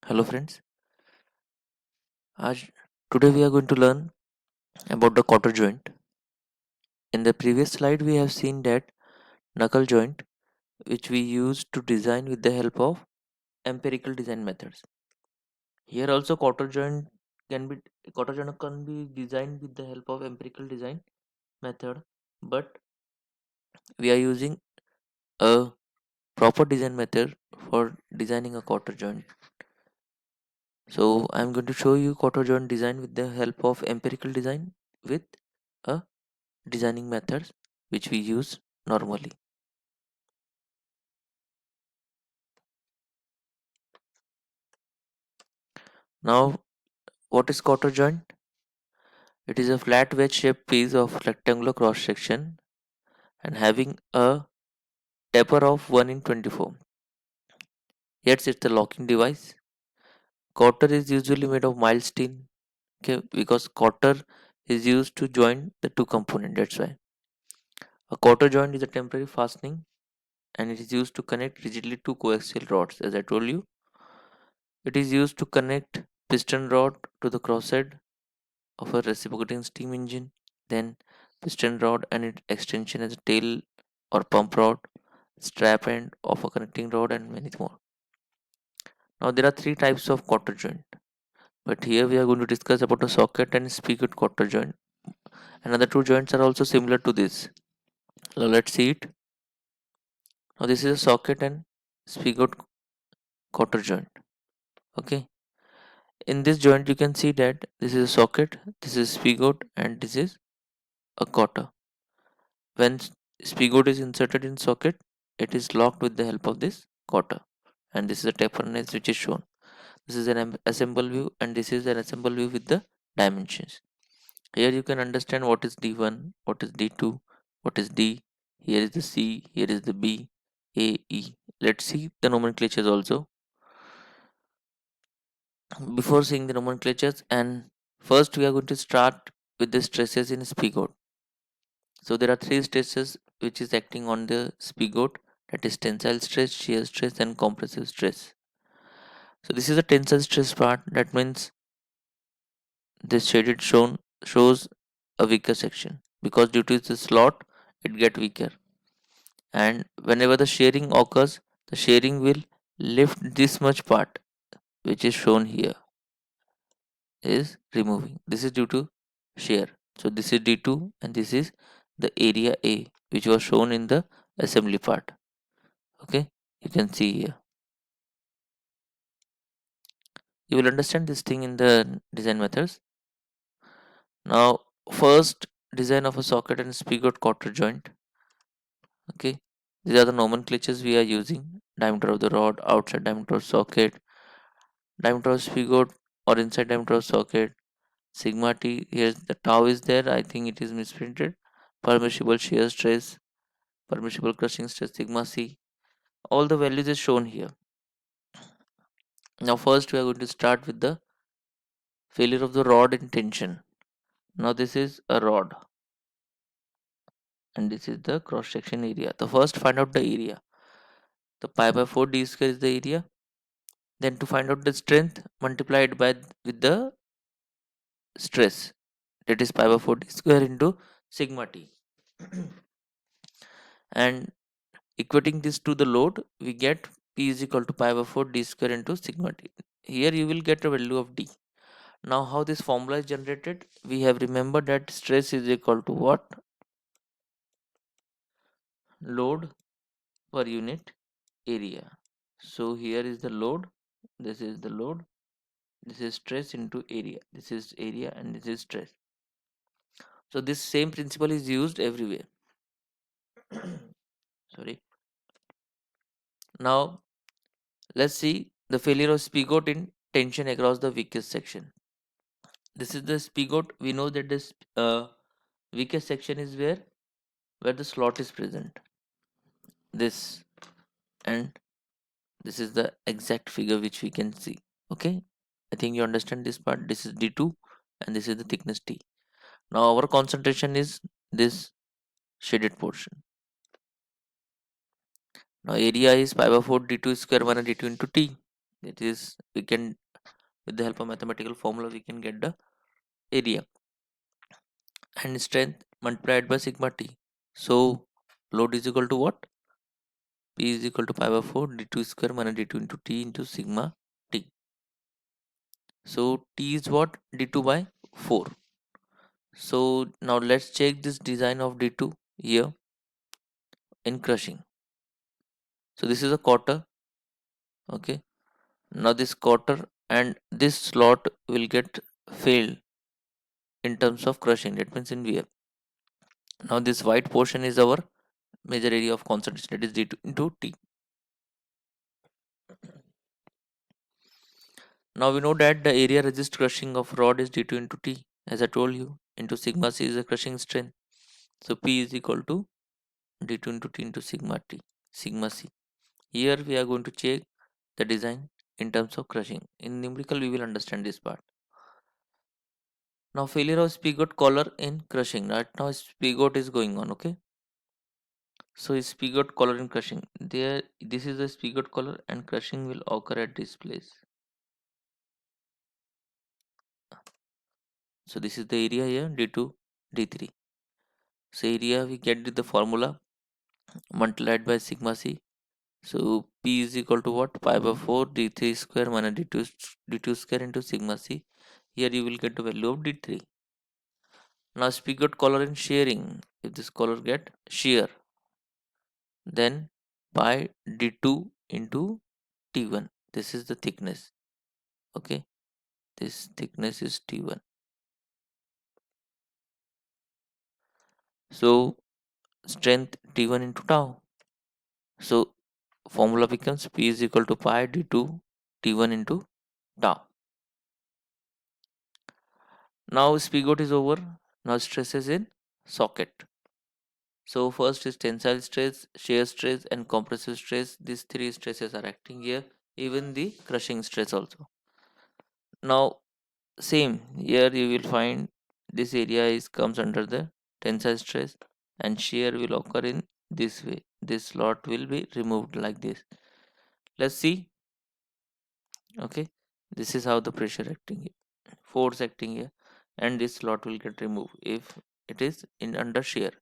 Hello friends. Aj, Today we are going to learn about the cotter joint. In the previous slide we have seen that knuckle joint which we use to design with the help of empirical design methods. Here also can be cotter joint can be designed with the help of empirical design method, but we are using a proper design method for designing a cotter joint. So I am going to show you cotter joint design with the help of empirical design with a designing methods which we use normally. Now, what is cotter joint? It is a flat wedge shaped piece of rectangular cross section and having a taper of 1 in 24. Yet it's a locking device. Cotter is usually made of mild steel, okay, because cotter is used to join the two components. That's why a cotter joint is a temporary fastening and it is used to connect rigidly two coaxial rods. As I told you, it is used to connect piston rod to the crosshead of a reciprocating steam engine, then piston rod and its extension as a tail or pump rod, strap end of a connecting rod, and many more. Now there are three types of cotter joint, but here we are going to discuss about a socket and spigot cotter joint. Another two joints are also similar to this. Now let's see it. Now this is a socket and spigot cotter joint. Okay. In this joint you can see that this is a socket, this is spigot, and this is a cotter. When spigot is inserted in socket, it is locked with the help of this cotter. And this is a taper nails which is shown. This is an assemble view and this is an assemble view with the dimensions. Here you can understand what is D1, what is D2, what is D. Here is the C, here is the B, A, E. Let's see the nomenclatures also. Before seeing the nomenclatures, and first we are going to start with the stresses in spigot. So there are three stresses which is acting on the spigot, that is tensile stress, shear stress, and compressive stress. So this is a tensile stress part. That means this shaded shown shows a weaker section because due to the slot it get weaker. And whenever the shearing occurs, the shearing will lift this much part which is shown here is removing. This is due to shear. So this is D2 and this is the area A which was shown in the assembly part. Okay, you can see here. You will understand this thing in the design methods. Now first, design of a socket and spigot cotter joint. Okay, these are the nomenclatures we are using: diameter of the rod, outside diameter of socket, diameter of spigot or inside diameter of socket, sigma t. Here the tau is there, I think it is misprinted. Permissible shear stress, permissible crushing stress, sigma c. All the values is shown here. Now first we are going to start with the failure of the rod in tension. Now this is a rod and this is the cross section area. The first find out the area. The pi by 4 d square is the area. Then to find out the strength, multiply it by with the stress. That is pi by 4 d square into sigma t. And equating this to the load, we get p is equal to pi by 4 d square into sigma t. Here you will get a value of d. Now how this formula is generated? We have remembered that stress is equal to what? Load per unit area. So here is the load, this is the load, this is stress into area, this is area and this is stress. So this same principle is used everywhere. Sorry. Now let's see the failure of spigot in tension across the weakest section. This is the spigot. We know that this weakest section is where the slot is present. This, and this is the exact figure which we can see. Okay, I think you understand this part. This is D2 and this is the thickness T. Now our concentration is this shaded portion. Now area is pi by 4 d2 square minus d2 into t. That is, we can, with the help of mathematical formula, we can get the area and strength multiplied by sigma t. So load is equal to what? P is equal to pi by 4 d2 square minus d2 into t into sigma t. So t is what? d2 by 4. So now let's check this design of d2 here in crushing. So this is a quarter. Okay. Now this quarter and this slot will get failed in terms of crushing. That means in wear. Now this white portion is our major area of concentration. That is d2 into t. Now we know that the area resist crushing of rod is d2 into t, as I told you, into sigma c is the crushing strength. So P is equal to d2 into t into sigma t, sigma c. Here we are going to check the design in terms of crushing. In numerical we will understand this part. Now failure of spigot collar in crushing. Right now spigot is going on, okay? So spigot collar in crushing. There, this is the spigot collar and crushing will occur at this place. So this is the area here d2, d3. So area we get the formula multiplied by sigma c. So P is equal to what? Pi by 4 d3 square minus d2 square into sigma c. Here you will get the value of d3. Now spigot collar in shearing. If this collar get shear, then pi d2 into t1. This is the thickness. Okay, this thickness is t1. So strength t1 into tau. So formula becomes P is equal to pi d2 t1 into tau. Now spigot is over. Now stress is in socket. So first is tensile stress, shear stress and compressive stress. These three stresses are acting here. Even the crushing stress also. Now same here you will find this area is comes under the tensile stress and shear will occur in this way. This slot will be removed like this. Let's see. Okay. This is how the pressure acting here. Force acting here. And this slot will get removed if it is in under shear.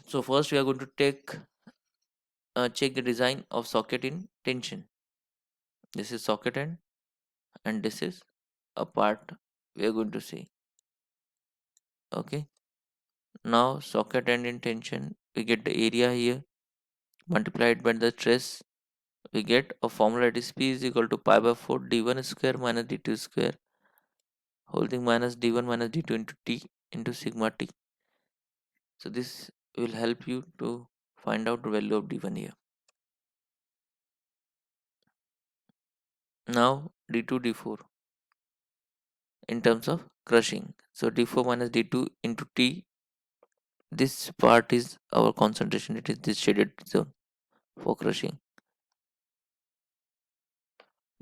So first we are going to check the design of socket in tension. This is socket end and this is a part we are going to see. Okay. Now socket end in tension, we get the area here multiplied by the stress. We get a formula that is P is equal to pi by 4 d1 square minus d2 square whole thing minus d1 minus d2 into t into sigma t. So this will help you to find out the value of d1 here. Now d2 d4 in terms of crushing. So d4 minus d2 into t. This part is our concentration. It is this shaded zone for crushing.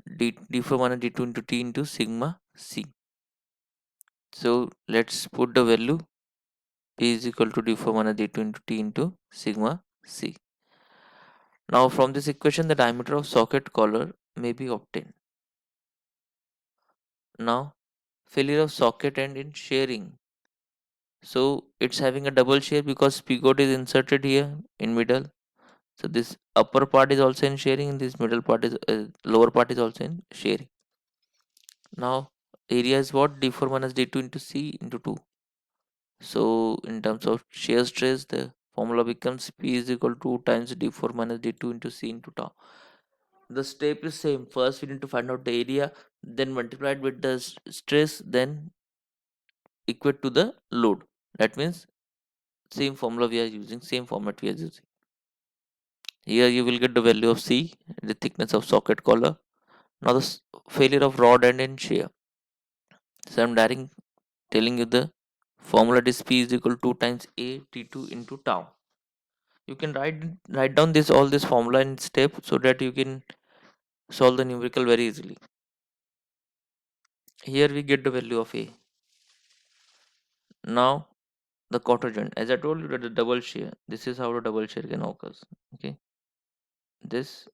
D4 minus d2 into t into sigma c. So let's put the value p is equal to d4 minus d2 into t into sigma c. Now from this equation the diameter of socket collar may be obtained. Now failure of socket end in shearing. So it's having a double shear because spigot is inserted here in middle. So this upper part is also in shearing and this middle part is lower part is also in shearing. Now area is what? d4 minus d2 into c into 2. So in terms of shear stress the formula becomes P is equal to 2 times d4 minus d2 into c into tau. The step is same. First we need to find out the area, then multiplied with the stress, then equate to the load. That means same formula we are using, same format we are using. Here you will get the value of C, the thickness of socket collar. Now the failure of rod end and shear. So I'm direct telling you the formula is P is equal to 2 times A T2 into tau. You can write down this all this formula in step so that you can solve the numerical very easily. Here we get the value of A. Now the Cotter joint. As I told you that the double shear. This is how the double shear can occur. Okay. This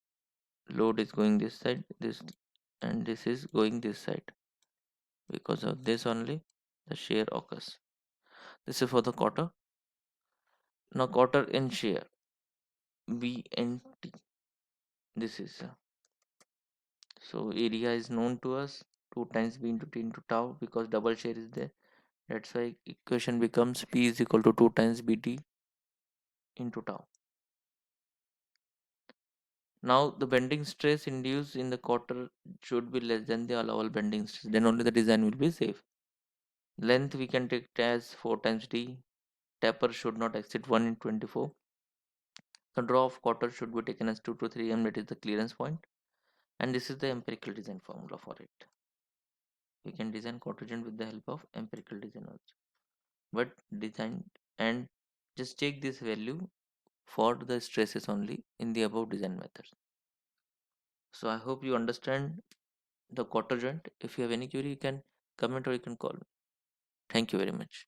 load is going this side, this, and this is going this side. Because of this only the shear occurs. This is for the quarter. Now quarter in shear, B and T. This is so area is known to us, 2 times B into T into tau, because double shear is there. That's why equation becomes P is equal to 2 times BT into tau. Now the bending stress induced in the quarter should be less than the allowable bending stress. Then only the design will be safe. Length we can take as 4 times D. Taper should not exceed 1 in 24. The draw of quarter should be taken as 2 to 3 m, that is the clearance point. And this is the empirical design formula for it. We can design quarter joint with the help of empirical design also. But design and just take this value for the stresses only in the above design methods. So I hope you understand the quarter joint. If you have any query, you can comment or you can call me. Thank you very much.